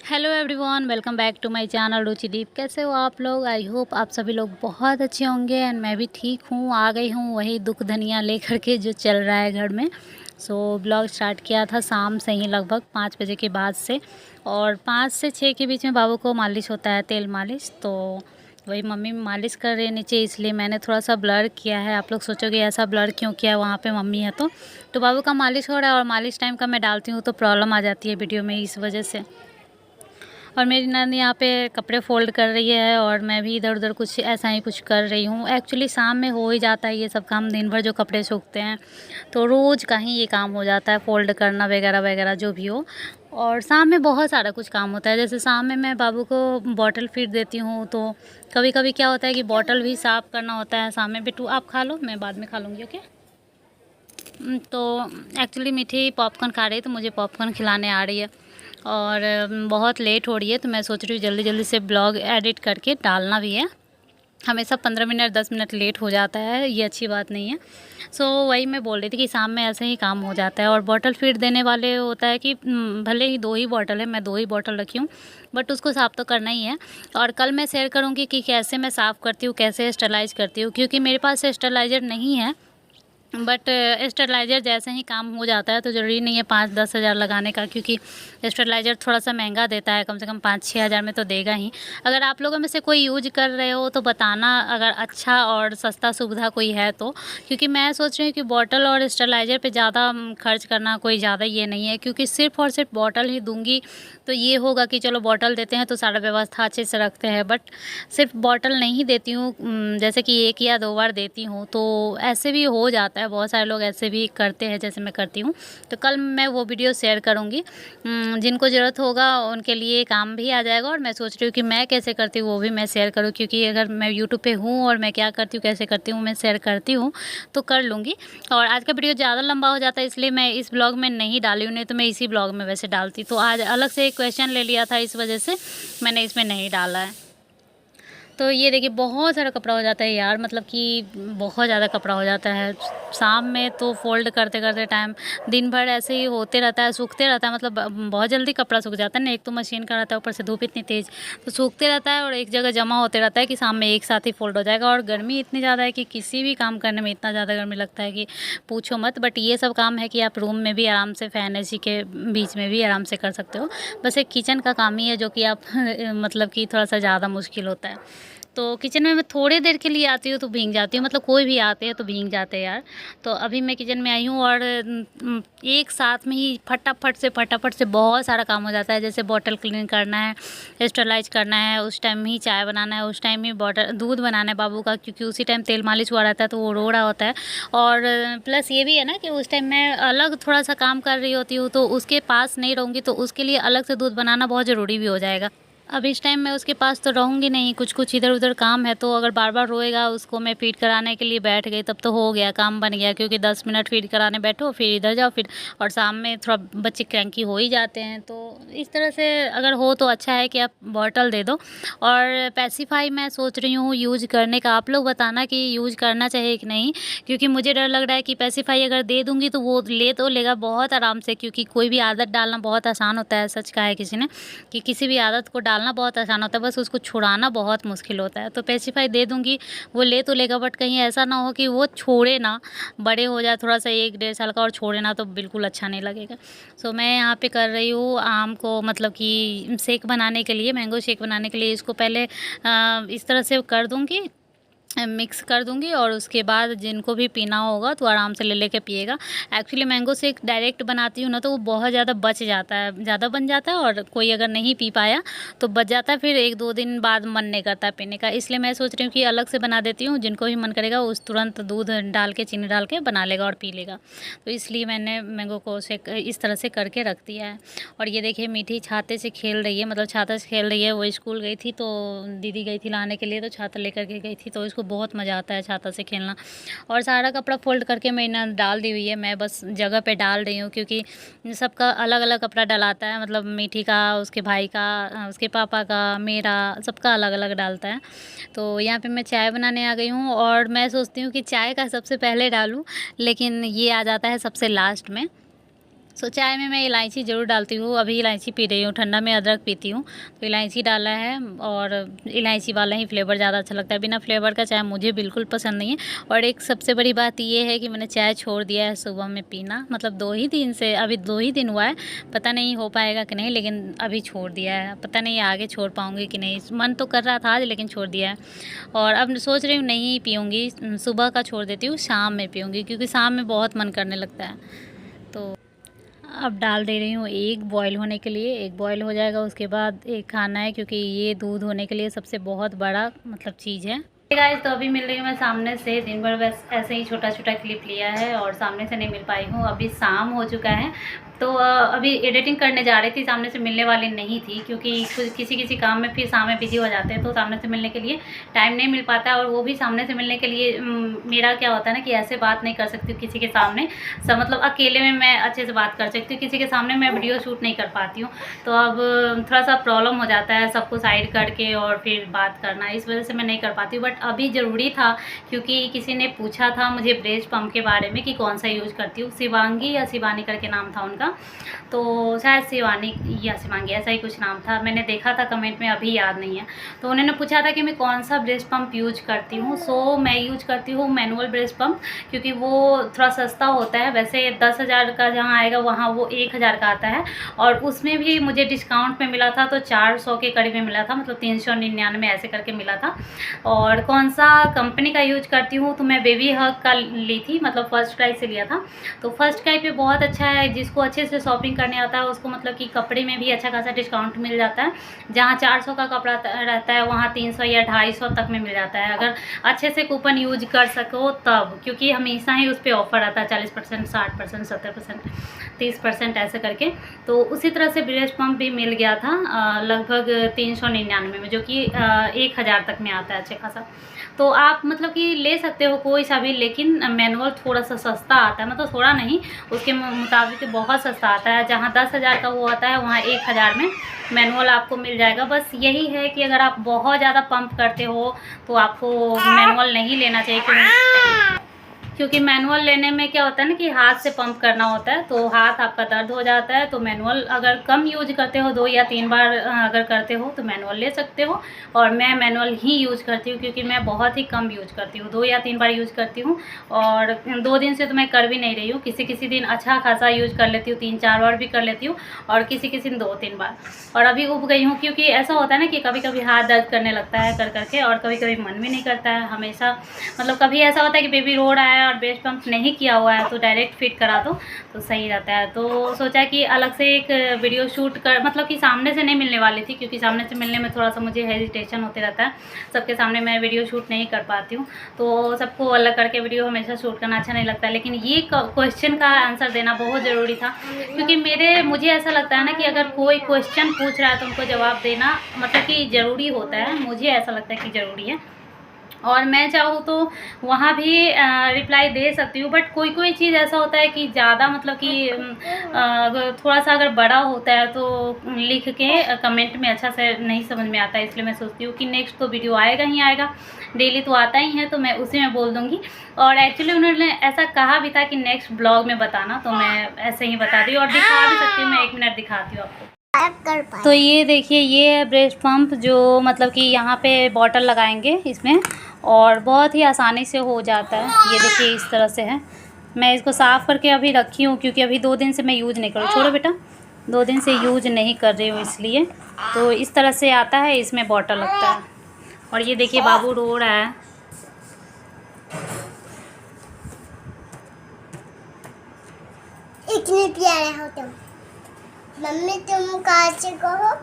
Hello everyone, welcome back to my channel Ruchideep. कैसे हो आप लोग? आई होप आप सभी लोग बहुत अच्छे होंगे एंड मैं भी ठीक हूँ। आ गई हूँ वही दुख धनिया लेकर के जो चल रहा है घर में। ब्लॉग स्टार्ट किया था शाम से ही, लगभग 5 बजे के बाद से, और 5 से 6 के बीच में बाबू को मालिश होता है, तेल मालिश। तो वही मम्मी मालिश कर रही है नीचे, इसलिए मैंने थोड़ा सा ब्लर किया है। आप लोग सोचोगे ऐसा ब्लर क्यों किया, वहाँ पे मम्मी है तो बाबू का मालिश हो रहा है और मालिश टाइम का मैं डालती हूँ तो प्रॉब्लम आ जाती है वीडियो में, इस वजह से। और मेरी नंद यहाँ पे कपड़े फ़ोल्ड कर रही है और मैं भी इधर उधर कुछ ऐसा ही कुछ कर रही हूँ। एक्चुअली शाम में हो ही जाता है ये सब काम, दिन भर जो कपड़े सूखते हैं तो रोज़ का ही ये काम हो जाता है, फ़ोल्ड करना वगैरह वगैरह जो भी हो। और शाम में बहुत सारा कुछ काम होता है, जैसे शाम में मैं बाबू को बॉटल फीड देती हूँ तो कभी कभी क्या होता है कि बॉटल भी साफ़ करना होता है शाम में। बिट्टू आप खा लो, मैं बाद में खा लूँगी, ओके। तो एक्चुअली मीठी पॉपकॉर्न खा रही है तो मुझे पॉपकॉर्न खिलाने आ रही है और बहुत लेट हो रही है, तो मैं सोच रही हूँ जल्दी जल्दी से ब्लॉग एडिट करके डालना भी है। हमेशा 15 मिनट 10 मिनट लेट हो जाता है, ये अच्छी बात नहीं है। वही मैं बोल रही थी कि शाम में ऐसे ही काम हो जाता है। और बॉटल फीड देने वाले होता है कि भले ही 2 ही बॉटल है, मैं 2 ही बॉटल रखी हूँ, बट उसको साफ़ तो करना ही है। और कल मैं शेयर करूँगी कि कैसे मैं साफ़ करती हूँ, कैसे स्टरलाइज़ करती हूँ, क्योंकि मेरे पास स्टरलाइज़र नहीं है। बट स्टेरलाइज़र जैसे ही काम हो जाता है तो ज़रूरी नहीं है 5-10 हज़ार लगाने का, क्योंकि स्टेरलाइज़र थोड़ा सा महंगा देता है, कम से कम 5-6 हज़ार में तो देगा ही। अगर आप लोगों में से कोई यूज कर रहे हो तो बताना, अगर अच्छा और सस्ता सुविधा कोई है तो। क्योंकि मैं सोच रही हूँ कि बॉटल और स्टेरलाइज़र पे ज़्यादा खर्च करना कोई ज़्यादा ये नहीं है, क्योंकि सिर्फ़ और सिर्फ बॉटल ही दूँगी तो ये होगा कि चलो बॉटल देते हैं तो सारा व्यवस्था अच्छे से रखते हैं, बट सिर्फ बॉटल नहीं देती हूँ, जैसे कि 1 या 2 बार देती हूँ तो ऐसे भी हो जाता है। बहुत सारे लोग ऐसे भी करते हैं जैसे मैं करती हूँ। तो कल मैं वो वीडियो शेयर करूँगी, जिनको ज़रूरत होगा उनके लिए काम भी आ जाएगा। और मैं सोच रही हूँ कि मैं कैसे करती हूँ वो भी मैं शेयर करूँ, क्योंकि अगर मैं यूट्यूब पे हूँ और मैं क्या करती हूँ कैसे करती हूँ मैं शेयर करती हूँ तो कर लूँगी। और आज का वीडियो ज़्यादा लंबा हो जाता है इसलिए मैं इस ब्लॉग में नहीं डाली हूँ, नहीं तो मैं इसी ब्लॉग में वैसे डालती। तो आज अलग से एक क्वेश्चन ले लिया था, इस वजह से मैंने इसमें नहीं डाला है। तो ये देखिए बहुत सारा कपड़ा हो जाता है यार, मतलब कि बहुत ज़्यादा कपड़ा हो जाता है शाम में। तो फ़ोल्ड करते करते टाइम दिन भर ऐसे ही होते रहता है, सूखते रहता है, मतलब बहुत जल्दी कपड़ा सूख जाता है ना। एक तो मशीन का रहता है, ऊपर से धूप इतनी तेज़, तो सूखते रहता है और एक जगह जमा होते रहता है कि शाम में एक साथ ही फ़ोल्ड हो जाएगा। और गर्मी इतनी ज़्यादा है कि किसी भी काम करने में इतना ज़्यादा गर्मी लगता है कि पूछो मत। बट ये सब काम है कि आप रूम में भी आराम से फ़ैन एसी के बीच में भी आराम से कर सकते हो। बस एक किचन का काम ही है जो कि आप मतलब कि थोड़ा सा ज़्यादा मुश्किल होता है। तो किचन में मैं थोड़ी देर के लिए आती हूँ तो भीग जाती हूँ, मतलब कोई भी आते हैं तो भीग जाते हैं यार। तो अभी मैं किचन में आई हूँ और एक साथ में ही फटाफट से बहुत सारा काम हो जाता है। जैसे बॉटल क्लीन करना है, स्टरलाइज करना है, उस टाइम ही चाय बनाना है, उस टाइम ही बॉटल दूध बनाना है बाबू का, क्योंकि उसी टाइम तेल मालिश हुआ रहता है तो वो रो रहा होता है। और प्लस ये भी है ना कि उस टाइम मैं अलग थोड़ा सा काम कर रही होती हूँ, तो उसके पास नहीं रहूँगी तो उसके लिए अलग से दूध बनाना बहुत ज़रूरी भी हो जाएगा। अब इस टाइम मैं उसके पास तो रहूँगी नहीं, कुछ इधर-उधर काम है, तो अगर बार-बार रोएगा, उसको मैं फ़ीड कराने के लिए बैठ गई तब तो हो गया, काम बन गया। क्योंकि 10 मिनट फ़ीड कराने बैठो, फिर इधर जाओ, फिर और शाम में थोड़ा बच्चे क्रैंकी हो ही जाते हैं। तो इस तरह से अगर हो तो अच्छा है कि आप बॉटल दे दो। और पेसिफ़ाई मैं सोच रही हूँ यूज़ करने का, आप लोग बताना कि यूज़ करना चाहिए कि नहीं, क्योंकि मुझे डर लग रहा है कि पेसिफ़ाई अगर दे दूँगी तो वो ले तो लेगा बहुत आराम से, क्योंकि कोई भी आदत डालना बहुत आसान होता है। सच कहा है किसी ने कि किसी भी आदत को डालना बहुत आसान होता है, बस उसको छुड़ाना बहुत मुश्किल होता है। तो पेसिफ़ाई दे दूँगी, वो ले तो लेगा, बट कहीं ऐसा ना हो कि वो छोड़े ना, बड़े हो जाए थोड़ा-सा 1 डेढ़ साल का और छोड़े ना, तो बिल्कुल अच्छा नहीं लगेगा। मैं यहाँ पे कर रही हूँ आम को, मतलब कि शेक बनाने के लिए, मैंगो शेक बनाने के लिए इसको पहले इस तरह से कर दूँगी, मिक्स कर दूँगी और उसके बाद जिनको भी पीना होगा तो आराम से ले लेके पिएगा। एक्चुअली मैंगो शेक डायरेक्ट बनाती हूँ ना तो वो बहुत ज़्यादा बच जाता है, ज़्यादा बन जाता है, और कोई अगर नहीं पी पाया तो बच जाता है, फिर 1-2 दिन बाद मन नहीं करता है पीने का। इसलिए मैं सोच रही हूँ कि अलग से बना देती हूँ, जिनको भी मन करेगा उस तुरंत दूध डाल के, चीनी डाल के बना लेगा और पी लेगा। तो इसलिए मैंने मैंगो को शेक इस तरह से करके रख दिया है। और ये देखिए मीठी छाते से खेल रही है, मतलब छाता से खेल रही है। वो स्कूल गई थी तो दीदी गई थी लाने के लिए, तो छाता लेकर के गई थी, तो इसको बहुत मज़ा आता है छाता से खेलना। और सारा कपड़ा फ़ोल्ड करके मैंने डाल दी हुई है, मैं बस जगह पे डाल रही हूँ, क्योंकि सबका अलग-अलग कपड़ा डलाता है, मतलब मीठी का, उसके भाई का, उसके पापा का, मेरा, सबका अलग-अलग डालता है। तो यहाँ पे मैं चाय बनाने आ गई हूँ और मैं सोचती हूँ कि चाय का सबसे पहले डालूँ, लेकिन ये आ जाता है सबसे लास्ट में। सो चाय में मैं इलायची ज़रूर डालती हूँ। अभी इलायची पी रही हूँ, ठंडा में अदरक पीती हूँ, तो इलायची डाला है और इलायची वाला ही फ्लेवर ज़्यादा अच्छा लगता है। बिना फ्लेवर का चाय मुझे बिल्कुल पसंद नहीं है। और एक सबसे बड़ी बात ये है कि मैंने चाय छोड़ दिया है सुबह में पीना, मतलब 2 ही दिन से, अभी 2 ही दिन हुआ है, पता नहीं हो पाएगा कि नहीं, लेकिन अभी छोड़ दिया है। पता नहीं आगे छोड़ पाऊँगी कि नहीं, मन तो कर रहा था आज, लेकिन छोड़ दिया है। और अब सोच रही हूँ नहीं पीऊँगी, सुबह का छोड़ देती हूँ, शाम में पीऊँगी, क्योंकि शाम में बहुत मन करने लगता है। तो अब डाल दे रही हूँ एग बॉईल होने के लिए। एग बॉईल हो जाएगा उसके बाद एग खाना है, क्योंकि ये दूध होने के लिए सबसे बहुत बड़ा मतलब चीज़ है। गाइस, तो अभी मिल रही हूँ मैं सामने से। दिन भर बस ऐसे ही छोटा छोटा क्लिप लिया है और सामने से नहीं मिल पाई हूँ। अभी शाम हो चुका है, तो अभी एडिटिंग करने जा रही थी, सामने से मिलने वाली नहीं थी, क्योंकि किसी किसी काम में फिर शाम में बिजी हो जाते हैं, तो सामने से मिलने के लिए टाइम नहीं मिल पाता है। और वो भी सामने से मिलने के लिए मेरा क्या होता है ना कि ऐसे बात नहीं कर सकती हूँ किसी के सामने, सब मतलब अकेले में मैं अच्छे से बात कर सकती हूँ, किसी के सामने मैं वीडियो शूट नहीं कर पाती हूँ। तो अब थोड़ा सा प्रॉब्लम हो जाता है सबको साइड करके और फिर बात करना, इस वजह से मैं नहीं कर पाती हूँ। बट अभी ज़रूरी था, क्योंकि किसी ने पूछा था मुझे ब्रेस्ट पंप के बारे में कि कौन सा यूज़ करती हूँ। शिवांगी या शिवानी करके नाम था उनका, तो शायद शिवानी या शिवांगी ऐसा ही कुछ नाम था, मैंने देखा था कमेंट में, अभी याद नहीं है। तो उन्होंने पूछा था कि मैं कौन सा ब्रेस्ट पंप यूज करती हूँ। सो मैं यूज करती हूँ मैनुअल ब्रेस्ट पंप, क्योंकि वो थोड़ा सस्ता होता है। वैसे 10,000 का जहाँ आएगा वहाँ वो 1,000 का आता है, और उसमें भी मुझे डिस्काउंट में मिला था, तो 400 के करीब में मिला था, मतलब 399 ऐसे करके मिला था। और कौन सा कंपनी का यूज करती हूँ, तो मैं बेबी हग का ली थी, मतलब फर्स्ट क्राई से लिया था। तो फर्स्ट क्राई पे बहुत अच्छा है, जिसको अच्छे से शॉपिंग करने आता है उसको मतलब कि कपड़े में भी अच्छा खासा डिस्काउंट मिल जाता है। जहाँ 400 का कपड़ा रहता है वहाँ 300 या 250 तक में मिल जाता है, अगर अच्छे से कूपन यूज कर सको तब, क्योंकि हमेशा ही उस पर ऑफर आता है 40%, 60%, 70%, 30% ऐसे करके। तो उसी तरह से ब्रेस्ट पंप भी मिल गया था लगभग 399 में, जो कि 1,000 तक में आता है अच्छे खासा। तो आप मतलब कि ले सकते हो कोई सा भी, लेकिन मैनुअल थोड़ा सा सस्ता आता है, मतलब थोड़ा नहीं, उसके मुताबिक बहुत सस्ता आता है। जहाँ 10,000 का वो आता है वहाँ 1,000 में मैनुअल आपको मिल जाएगा। बस यही है कि अगर आप बहुत ज़्यादा पंप करते हो तो आपको मैनुअल नहीं लेना चाहिए, क्योंकि मैनुअल लेने में क्या होता है ना कि हाथ से पंप करना होता है, तो हाथ आपका दर्द हो जाता है। तो मैनुअल अगर कम यूज करते हो, 2 या 3 बार अगर करते हो, तो मैनुअल ले सकते हो। और मैं मैनुअल ही यूज करती हूँ, क्योंकि मैं बहुत ही कम यूज करती हूँ, 2 या 3 बार यूज करती हूँ। और 2 दिन से तो मैं कर भी नहीं रही हूँ, किसी किसी दिन अच्छा खासा यूज कर लेती हूँ, 3-4 बार भी कर लेती हूँ, और किसी किसी दिन 2-3 बार। और अभी उब गई हूँ, क्योंकि ऐसा होता है ना कि कभी कभी हाथ दर्द करने लगता है कर करके, और कभी कभी मन भी नहीं करता है हमेशा, मतलब कभी ऐसा होता है कि बेबी रो रहा है और ब्रेस्ट पंप नहीं किया हुआ है, तो डायरेक्ट फिट करा दो तो सही रहता है। तो सोचा कि अलग से एक वीडियो शूट कर, मतलब कि सामने से नहीं मिलने वाली थी, क्योंकि सामने से मिलने में थोड़ा सा मुझे हेजिटेशन होते रहता है, सबके सामने मैं वीडियो शूट नहीं कर पाती हूँ। तो सबको अलग करके वीडियो हमेशा शूट करना अच्छा नहीं लगता, लेकिन ये क्वेश्चन का आंसर देना बहुत ज़रूरी था, क्योंकि मुझे ऐसा लगता है ना कि अगर कोई क्वेश्चन पूछ रहा है तो उनको जवाब देना मतलब कि ज़रूरी होता है, मुझे ऐसा लगता है कि ज़रूरी है। और मैं चाहूँ तो वहाँ भी रिप्लाई दे सकती हूँ, बट कोई कोई चीज़ ऐसा होता है कि ज़्यादा मतलब कि थोड़ा सा अगर बड़ा होता है तो लिख के कमेंट में अच्छा से नहीं समझ में आता है, इसलिए मैं सोचती हूँ कि नेक्स्ट तो वीडियो आएगा ही आएगा, डेली तो आता ही है, तो मैं उसी में बोल दूँगी। और एक्चुअली उन्होंने ऐसा कहा भी था कि नेक्स्ट ब्लॉग में बताना, तो मैं ऐसे ही बता दी और दिखा भी सकती हूँ। मैं 1 मिनट दिखाती हूँ आपको। तो ये देखिए, ये है ब्रेस्ट पंप, जो मतलब कि यहाँ पे बॉटल लगाएंगे इसमें और बहुत ही आसानी से हो जाता है। ये देखिए इस तरह से है। मैं इसको साफ़ करके अभी रखी हूँ, क्योंकि अभी 2 दिन से मैं यूज़ नहीं कर रही हूँ। छोड़ो बेटा, 2 दिन से यूज़ नहीं कर रही हूँ इसलिए। तो इस तरह से आता है, इसमें बॉटल लगता है। और ये देखिए बाबू रो रहा है। इतने प्यारे हो तुम मम्मी, तुम काचे कहो।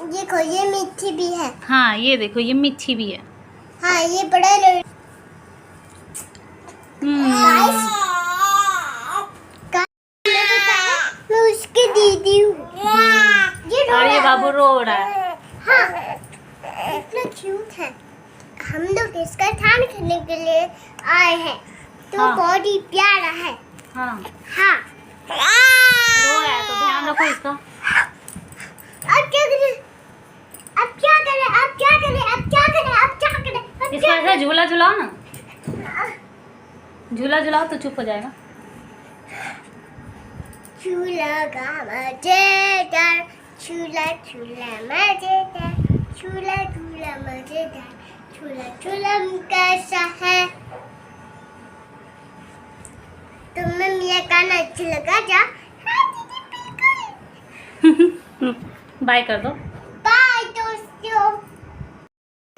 देखो ये मीठी भी है। हाँ ये देखो, ये मीठी भी है। हाँ ये बड़ा मैं उसकी दीदी हूँ। और ये बाबू रो रहा है। हाँ इतना क्यूट है। हम लोग इसका ध्यान करने के लिए आए हैं, तो हाँ। बहुत ही प्यारा है। हाँ हाँ रो रहा है, तो ध्यान रखो इसका। अब क्या करें, अब क्या करें, अब क्या करें, अब क्या करें, अब क्या करें, अब इसको ऐसा झूला झुलाओ ना, झूला झुलाओ तो चुप हो जाएगा। झूला गा मजेदार, झूला झूला मजेदार, झूला झूला मजेदार, झूला झूला कैसा है। तुम्हें मेरा गाना अच्छा लगा क्या? हाँ दीदी बिल्कुल। बाय कर दो। बाय दोस्तों।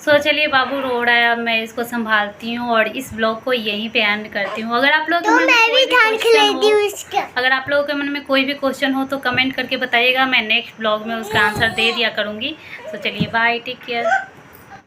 सो चलिए बाबू रो रहा है, अब मैं इसको संभालती हूँ और इस ब्लॉग को यहीं पे एंड करती हूँ। अगर आप लोग तो मैं भी ध्यान खिलाती हूँ इसका। अगर आप लोगों के मन में कोई भी क्वेश्चन हो तो कमेंट करके बताइएगा, मैं नेक्स्ट ब्लॉग में उसका आंसर दे दिया करूँगी। तो चलिए बाय, टेक केयर।